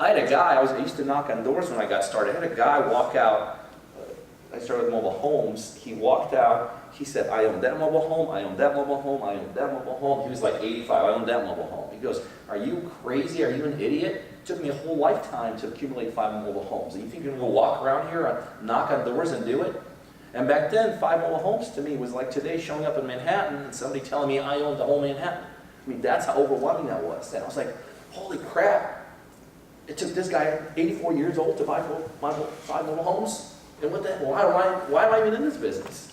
I had a guy, I used to knock on doors when I got started. I had a guy walk out, I started with mobile homes. He walked out, he said, I own that mobile home, I own that mobile home, I own that mobile home. He was like 85, I own that mobile home. He goes, are you crazy? Are you an idiot? It took me a whole lifetime to accumulate 5 mobile homes. And you think you're gonna go walk around here and knock on doors and do it? And back then, 5 mobile homes to me was like today showing up in Manhattan and somebody telling me I owned the whole Manhattan. I mean, that's how overwhelming that was. And I was like, holy crap. It took this guy, 84 years old, to buy 5 mobile homes? And what the, why am I even in this business?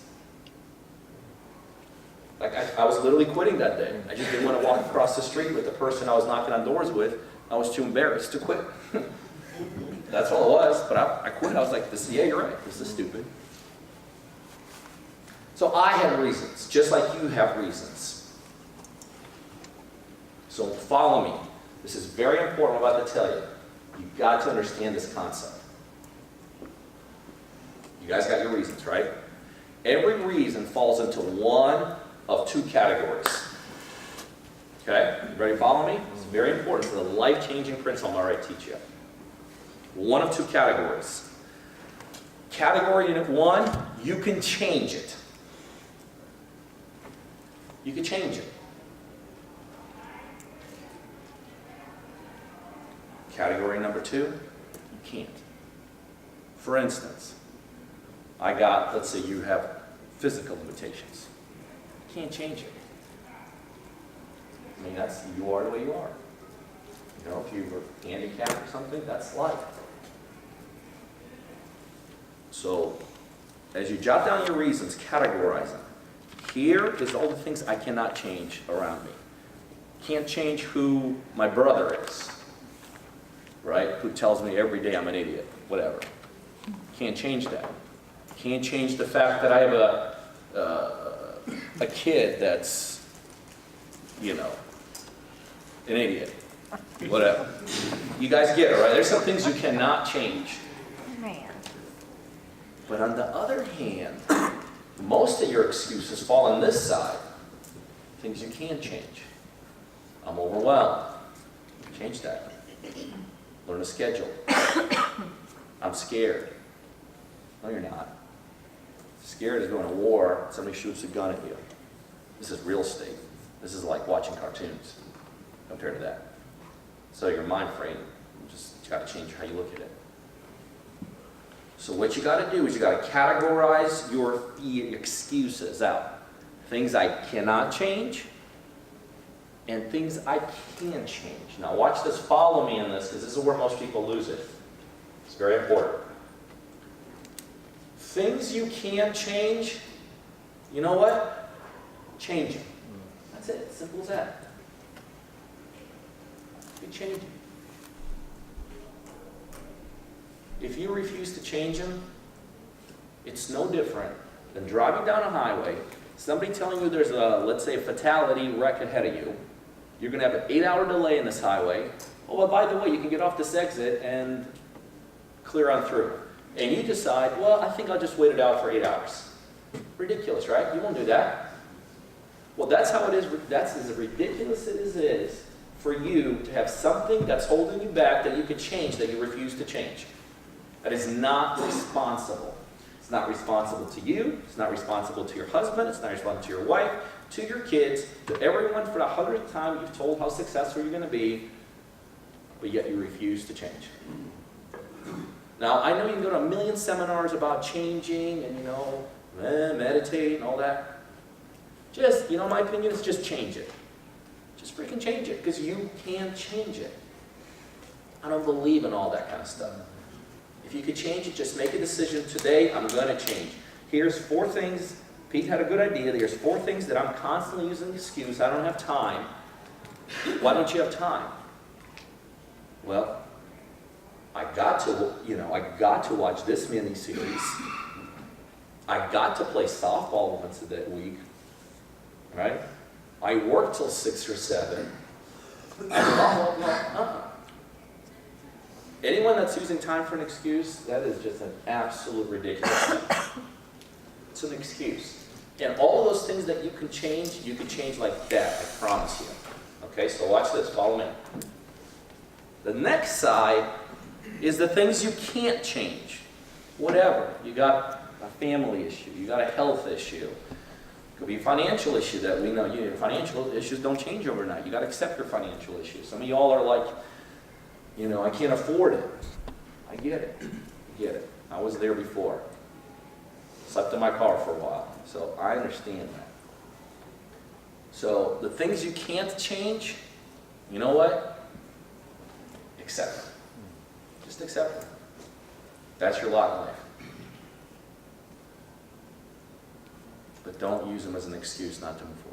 Like, I was literally quitting that day. I just didn't want to walk across the street with the person I was knocking on doors with. I was too embarrassed to quit. That's all it was, but I quit. I was like, yeah, you're right, this is stupid. So I have reasons, just like you have reasons. So follow me. This is very important, I'm about to tell you. You've got to understand this concept. You guys got your reasons, right? Every reason falls into one of 2 categories. Okay? You ready to follow me? It's very important for the life-changing principle I'm going to teach you. One of 2 categories. Category unit 1, you can change it. You can change it. Category number 2, you can't. For instance, let's say you have physical limitations. You can't change it. I mean, you are the way you are. You know, if you were handicapped or something, that's life. So, as you jot down your reasons, categorize them. Here is all the things I cannot change around me. Can't change who my brother is, right? Who tells me every day I'm an idiot, whatever. Can't change that. Can't change the fact that I have a kid that's, you know, an idiot, whatever. You guys get it, right? There's some things you cannot change. Man. But on the other hand, most of your excuses fall on this side. Things you can change. I'm overwhelmed. Change that. Learn a schedule. I'm scared. No, you're not. Scared is going to war, somebody shoots a gun at you. This is real estate. This is like watching cartoons compared to that. So your mind frame, you got to change how you look at it. So what you got to do is you got to categorize your excuses out. Things I cannot change and things I can change. Now watch this, follow me in this, because this is where most people lose it. It's very important. Things you can change, you know what? Change them. That's it, simple as that. You change them. If you refuse to change them, it's no different than driving down a highway, somebody telling you there's a, let's say, a fatality wreck ahead of you. You're going to have an 8-hour delay in this highway. Oh, well, by the way, you can get off this exit and clear on through. And you decide, well, I think I'll just wait it out for 8 hours. Ridiculous, right? You won't do that. Well, that's how it is. That's as ridiculous as it is for you to have something that's holding you back that you could change that you refuse to change. That is not responsible. It's not responsible to you. It's not responsible to your husband. It's not responsible to your wife, to your kids, to everyone. For the 100th time you've told how successful you're going to be, but yet you refuse to change. Now, I know you can go to a million seminars about changing and, meditate and all that. Just, my opinion is just change it. Just freaking change it, because you can change it. I don't believe in all that kind of stuff. If you could change it, just make a decision. Today, I'm going to change. Here's 4 things. Pete had a good idea. There's 4 things that I'm constantly using the excuse. I don't have time. Why don't you have time? Well, I got to watch this mini-series. I got to play softball once a week. Right? I work till 6 or 7. Blah, blah, blah. Anyone that's using time for an excuse, that is just an absolute ridiculous thing. It's an excuse. And all of those things that you can change like that, I promise you. Okay, so watch this, follow me. The next side is the things you can't change. Whatever. You got a family issue. You got a health issue. It could be a financial issue that we know. Financial issues don't change overnight. You got to accept your financial issues. Some of y'all are like, I can't afford it. I get it. I get it. I was there before. Slept in my car for a while. So I understand that. So the things you can't change, you know what? Accept them. Just accept them. That's your lot in life. But don't use them as an excuse not to move forward.